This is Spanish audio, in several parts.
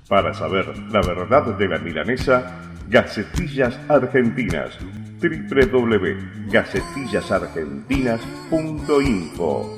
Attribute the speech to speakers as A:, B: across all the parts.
A: Para saber la verdad de la milanesa, Gacetillas Argentinas. www.gacetillasargentinas.info.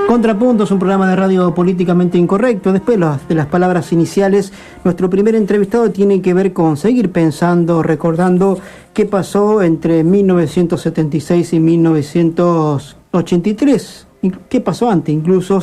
B: Contrapuntos, un programa de radio políticamente incorrecto. Después de las palabras iniciales, nuestro primer entrevistado tiene que ver con seguir pensando, recordando qué pasó entre 1976 y 1983, qué pasó antes incluso,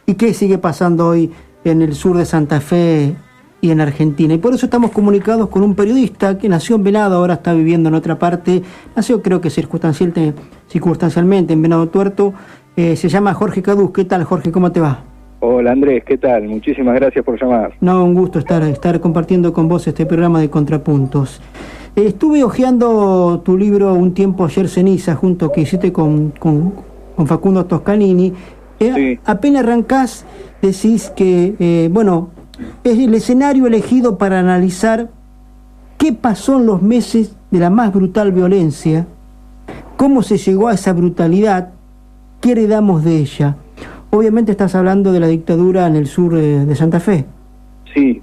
B: y qué sigue pasando hoy en el sur de Santa Fe y en Argentina. Y por eso estamos comunicados con un periodista que nació en Venado, ahora está viviendo en otra parte, nació creo que circunstancialmente en Venado Tuerto. Se llama Jorge Cadús. ¿Qué tal, Jorge? ¿Cómo te va?
C: Hola, Andrés. ¿Qué tal? Muchísimas gracias por llamar.
B: No, un gusto estar compartiendo con vos este programa de Contrapuntos. Estuve hojeando tu libro Un tiempo ayer ceniza, junto que hiciste con Facundo Toscanini.
C: Sí.
B: Apenas arrancás, decís que, es el escenario elegido para analizar qué pasó en los meses de la más brutal violencia, cómo se llegó a esa brutalidad, ¿qué heredamos de ella? Obviamente estás hablando de la dictadura en el sur de Santa Fe.
C: Sí.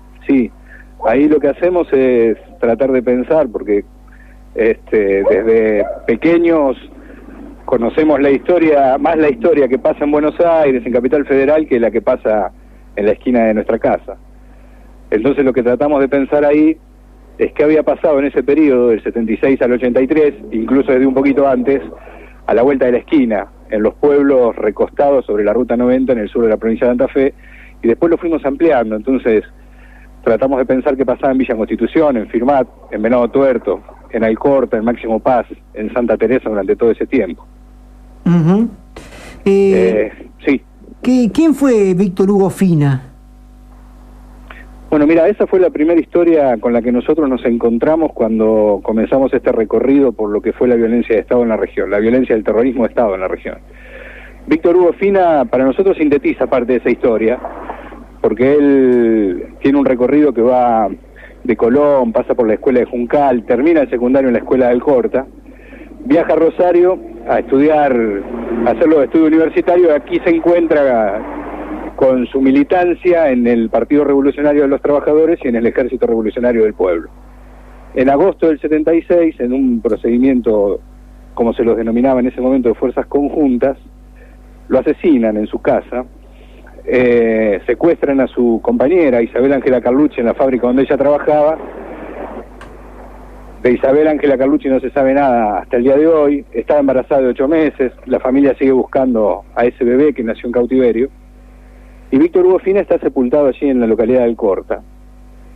C: Ahí lo que hacemos es tratar de pensar, porque desde pequeños conocemos la historia que pasa en Buenos Aires, en Capital Federal, que la que pasa en la esquina de nuestra casa. Entonces lo que tratamos de pensar ahí es qué había pasado en ese periodo, del 76 al 83, incluso desde un poquito antes, a la vuelta de la esquina, en los pueblos recostados sobre la Ruta 90 en el sur de la provincia de Santa Fe, y después lo fuimos ampliando. Entonces tratamos de pensar qué pasaba en Villa Constitución, en Firmat, en Venado Tuerto, en Alcorta, en Máximo Paz, en Santa Teresa durante todo ese tiempo.
B: Uh-huh.
C: Sí.
B: ¿Quién fue Víctor Hugo Fina?
C: Bueno, mira, esa fue la primera historia con la que nosotros nos encontramos cuando comenzamos este recorrido por lo que fue la violencia de Estado en la región, la violencia del terrorismo de Estado en la región. Víctor Hugo Fina para nosotros sintetiza parte de esa historia, porque él tiene un recorrido que va de Colón, pasa por la escuela de Juncal, termina el secundario en la escuela de Alcorta, viaja a Rosario a estudiar, a hacer los estudios universitarios, y aquí se encuentra con su militancia en el Partido Revolucionario de los Trabajadores y en el Ejército Revolucionario del Pueblo. En agosto del 76, en un procedimiento, como se los denominaba en ese momento, de fuerzas conjuntas, lo asesinan en su casa, secuestran a su compañera, Isabel Ángela Carlucci, en la fábrica donde ella trabajaba. De Isabel Ángela Carlucci no se sabe nada hasta el día de hoy, estaba embarazada de 8 meses, la familia sigue buscando a ese bebé que nació en cautiverio, y Víctor Hugo Fina está sepultado allí en la localidad de Alcorta.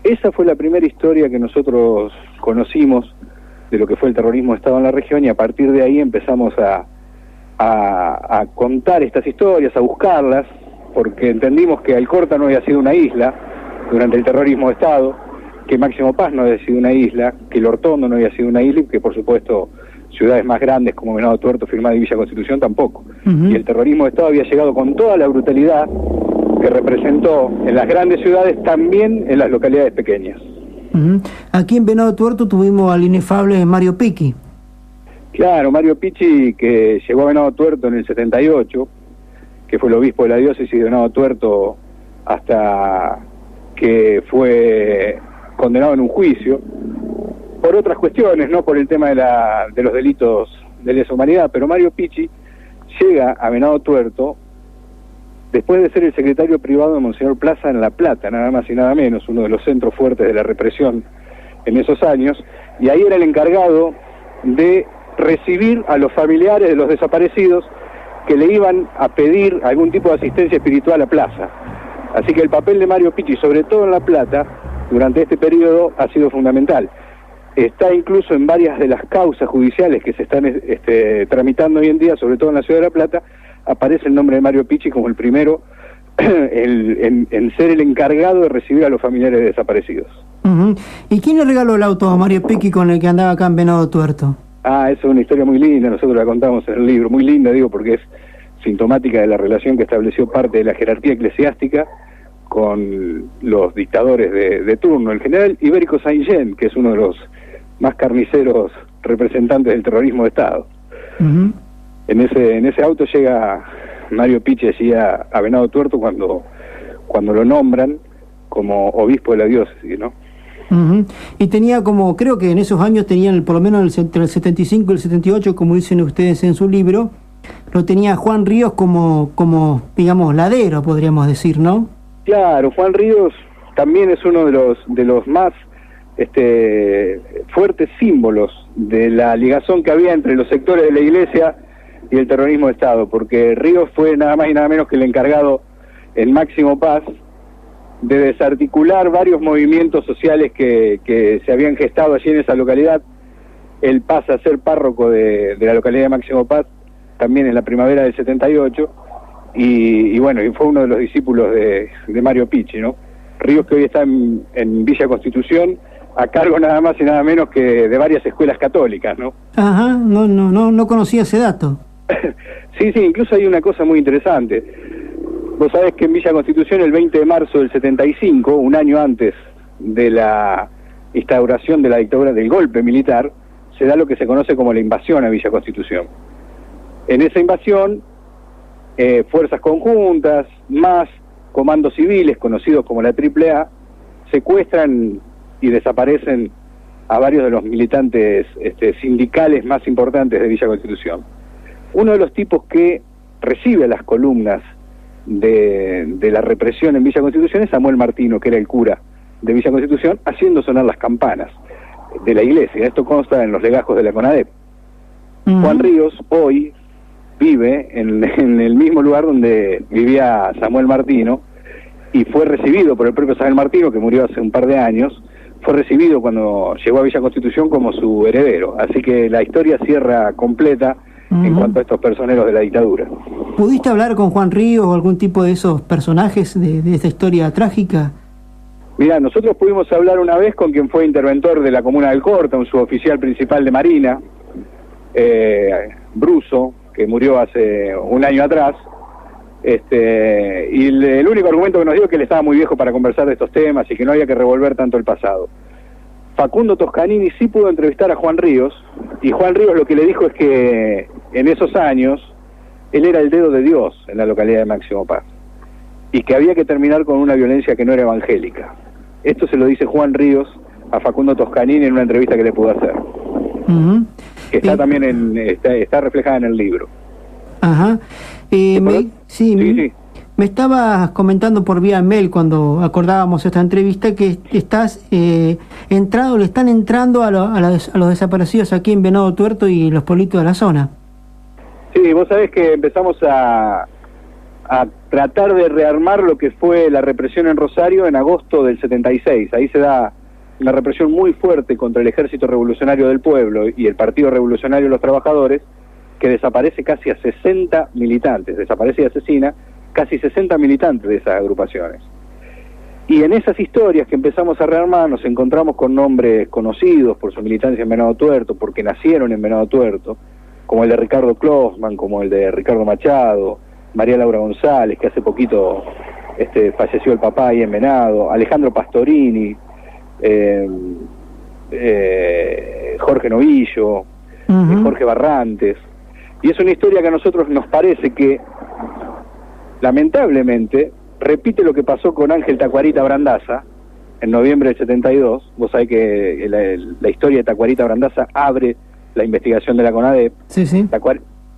C: Esa fue la primera historia que nosotros conocimos de lo que fue el terrorismo de Estado en la región, y a partir de ahí empezamos a contar estas historias, a buscarlas, porque entendimos que Alcorta no había sido una isla durante el terrorismo de Estado, que Máximo Paz no había sido una isla, que El Hortondo no había sido una isla, y que por supuesto ciudades más grandes como Venado Tuerto, Firmat y Villa Constitución tampoco.
B: Uh-huh.
C: Y el terrorismo de Estado había llegado con toda la brutalidad que representó en las grandes ciudades, también en las localidades pequeñas.
B: Uh-huh. Aquí en Venado Tuerto tuvimos al inefable Mario Picchi.
C: Claro, Mario Picchi, que llegó a Venado Tuerto en el 78, que fue el obispo de la diócesis de Venado Tuerto hasta que fue condenado en un juicio por otras cuestiones, no por el tema de los delitos de lesa humanidad. Pero Mario Picchi llega a Venado Tuerto después de ser el secretario privado de Monseñor Plaza en La Plata, nada más y nada menos, uno de los centros fuertes de la represión en esos años, y ahí era el encargado de recibir a los familiares de los desaparecidos que le iban a pedir algún tipo de asistencia espiritual a Plaza. Así que el papel de Mario Picchi, sobre todo en La Plata, durante este periodo ha sido fundamental. Está incluso en varias de las causas judiciales que se están tramitando hoy en día, sobre todo en la ciudad de La Plata, aparece el nombre de Mario Picchi como el primero en ser el encargado de recibir a los familiares desaparecidos.
B: Uh-huh. ¿Y quién le regaló el auto a Mario Picchi con el que andaba acá en Venado Tuerto?
C: Esa es una historia muy linda, nosotros la contamos en el libro, muy linda, digo, porque es sintomática de la relación que estableció parte de la jerarquía eclesiástica con los dictadores de turno. El general Ibérico Saint-Jean, que es uno de los más carniceros representantes del terrorismo de Estado.
B: Ujú.
C: En ese auto llega Mario Picchi allí a Venado Tuerto cuando lo nombran como obispo de la diócesis, ¿no?
B: Ujú. Y tenía como, creo que en esos años tenían, por lo menos entre el 75 y el 78, como dicen ustedes en su libro, lo tenía Juan Ríos como digamos, ladero, podríamos decir, ¿no?
C: Claro, Juan Ríos también es uno de los más fuertes símbolos de la ligazón que había entre los sectores de la Iglesia y el terrorismo de Estado, porque Ríos fue nada más y nada menos que el encargado en Máximo Paz de desarticular varios movimientos sociales que se habían gestado allí en esa localidad. Él pasa a ser párroco de la localidad de Máximo Paz también en la primavera del 78, y bueno, y fue uno de los discípulos de Mario Picchi, ¿no? Ríos, que hoy está en Villa Constitución, a cargo nada más y nada menos que de varias escuelas católicas, ¿no?
B: Ajá, no conocía ese dato.
C: Sí, incluso hay una cosa muy interesante. Vos sabés que en Villa Constitución, el 20 de marzo del 75, un año antes de la instauración de la dictadura, del golpe militar, se da lo que se conoce como la invasión a Villa Constitución. En esa invasión, fuerzas conjuntas, más comandos civiles, conocidos como la AAA, secuestran y desaparecen a varios de los militantes sindicales más importantes de Villa Constitución. Uno de los tipos que recibe las columnas de la represión en Villa Constitución es Samuel Martino, que era el cura de Villa Constitución, haciendo sonar las campanas de la iglesia. Esto consta en los legajos de la CONADEP.
B: Uh-huh.
C: Juan Ríos hoy vive en el mismo lugar donde vivía Samuel Martino, y fue recibido por el propio Samuel Martino, que murió hace un par de años. Fue recibido cuando llegó a Villa Constitución como su heredero. Así que la historia cierra completa en cuanto a estos personeros de la dictadura.
B: ¿Pudiste hablar con Juan Ríos o algún tipo de esos personajes de esta historia trágica?
C: Mirá, nosotros pudimos hablar una vez con quien fue interventor de la comuna del Corta, un suboficial principal de Marina, Bruso, que murió hace un año atrás, y el único argumento que nos dio es que él estaba muy viejo para conversar de estos temas y que no había que revolver tanto el pasado. Facundo Toscanini sí pudo entrevistar a Juan Ríos, y Juan Ríos lo que le dijo es que en esos años él era el dedo de Dios en la localidad de Máximo Paz, y que había que terminar con una violencia que no era evangélica. Esto se lo dice Juan Ríos a Facundo Toscanini en una entrevista que le pudo hacer, que está también está reflejada en el libro.
B: Ajá.
C: Sí.
B: Me estabas comentando por vía mail cuando acordábamos esta entrevista que estás le están entrando a los desaparecidos aquí en Venado Tuerto y los pueblitos de la zona.
C: Sí, vos sabés que empezamos a tratar de rearmar lo que fue la represión en Rosario en agosto del 76. Ahí se da una represión muy fuerte contra el Ejército Revolucionario del Pueblo y el Partido Revolucionario de los Trabajadores, que desaparece casi a 60 militantes, desaparece y asesina casi 60 militantes de esas agrupaciones. Y en esas historias que empezamos a rearmar nos encontramos con nombres conocidos por su militancia en Venado Tuerto, porque nacieron en Venado Tuerto, como el de Ricardo Klossman, como el de Ricardo Machado, María Laura González, que hace poquito falleció el papá ahí en Venado, Alejandro Pastorini, Jorge Novillo, Jorge Barrantes. Y es una historia que a nosotros nos parece que, lamentablemente, repite lo que pasó con Ángel Tacuarita Brandaza en noviembre del 72. Vos sabés que la historia de Tacuarita Brandaza abre la investigación de la CONADEP.
B: Sí.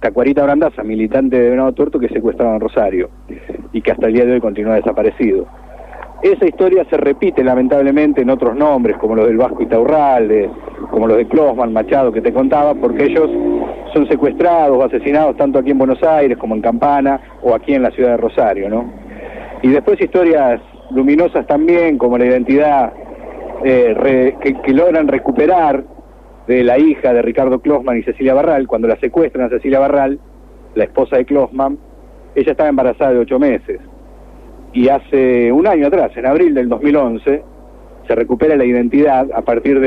C: Tacuarita Brandaza, militante de Venado Tuerto, que secuestraba en Rosario y que hasta el día de hoy continúa desaparecido. Esa historia se repite lamentablemente en otros nombres, como los del Vasco Itaurralde, como los de Klossman, Machado, que te contaba, porque ellos son secuestrados o asesinados tanto aquí en Buenos Aires como en Campana o aquí en la ciudad de Rosario, ¿no? Y después historias luminosas también, como la identidad que logran recuperar de la hija de Ricardo Klossman y Cecilia Barral. Cuando la secuestran a Cecilia Barral, la esposa de Klossman, ella estaba embarazada de 8 meses. Y hace un año atrás, en abril del 2011, se recupera la identidad a partir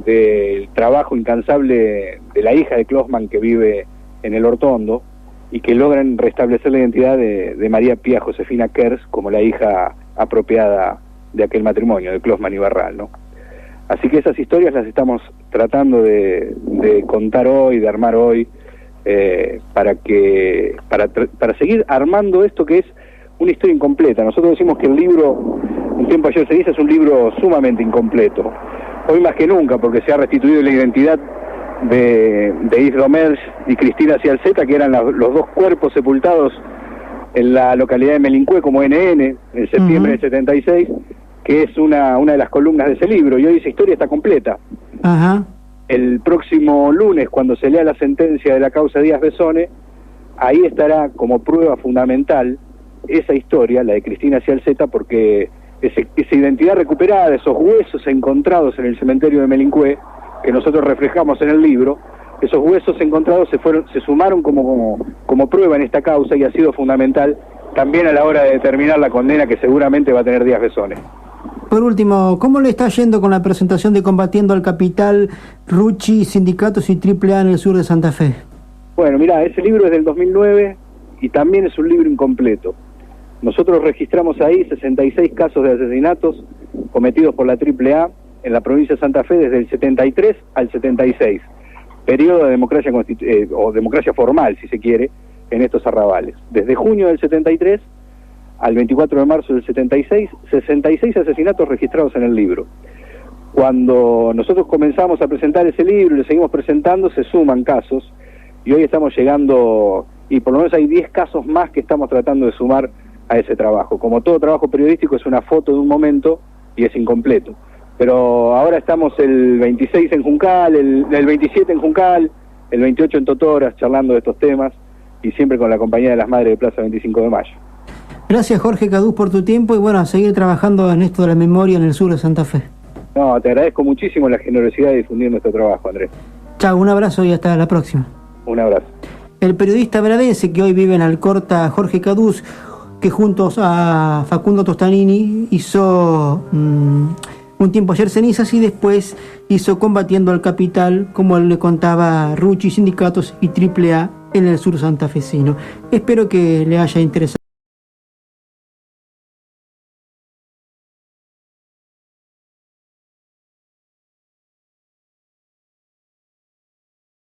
C: del trabajo incansable de la hija de Klossman, que vive en el Hortondo, y que logran restablecer la identidad de María Pía Josefina Kers como la hija apropiada de aquel matrimonio, de Closman y Barral, ¿no? Así que esas historias las estamos tratando de contar hoy, de armar hoy, para seguir armando esto que es una historia incompleta. Nosotros decimos que el libro, Un tiempo ayer se dice, es un libro sumamente incompleto. Hoy más que nunca, porque se ha restituido la identidad de Islo Mersch y Cristina Cialzeta, que eran los dos cuerpos sepultados en la localidad de Melincué como NN, en septiembre del 76, que es una de las columnas de ese libro, y hoy esa historia está completa.
B: Ajá.
C: El próximo lunes, cuando se lea la sentencia de la causa Díaz Besone, ahí estará como prueba fundamental esa historia, la de Cristina Cialzeta, porque esa identidad recuperada, esos huesos encontrados en el cementerio de Melincué, que nosotros reflejamos en el libro, esos huesos encontrados se sumaron como prueba en esta causa, y ha sido fundamental también a la hora de determinar la condena que seguramente va a tener Díaz Besone.
B: Por último, ¿cómo le está yendo con la presentación de Combatiendo al Capital, Rucci, Sindicatos y AAA en el sur de Santa Fe?
C: Bueno, mirá, ese libro es del 2009 y también es un libro incompleto. Nosotros registramos ahí 66 casos de asesinatos cometidos por la AAA en la provincia de Santa Fe desde el 73 al 76, periodo de democracia o democracia formal, si se quiere, en estos arrabales. Desde junio del 73 al 24 de marzo del 76, 66 asesinatos registrados en el libro. Cuando nosotros comenzamos a presentar ese libro y lo seguimos presentando, se suman casos, y hoy estamos llegando, y por lo menos hay 10 casos más que estamos tratando de sumar a ese trabajo. Como todo trabajo periodístico, es una foto de un momento y es incompleto. Pero ahora estamos el 26 en Juncal, el 27 en Juncal, el 28 en Totoras, charlando de estos temas, y siempre con la compañía de las Madres de Plaza 25 de Mayo.
B: Gracias, Jorge Cadús, por tu tiempo, y bueno, a seguir trabajando en esto de la memoria en el sur de Santa Fe.
C: No, te agradezco muchísimo la generosidad de difundir nuestro trabajo, Andrés.
B: Chao, un abrazo y hasta la próxima.
C: Un abrazo.
B: El periodista veradense que hoy vive en Alcorta, Jorge Cadús, que juntos a Facundo Tostanini hizo Un tiempo ayer cenizas, y después hizo Combatiendo al Capital, como le contaba, Rucci, Sindicatos y AAA en el sur santafesino. Espero que le haya interesado.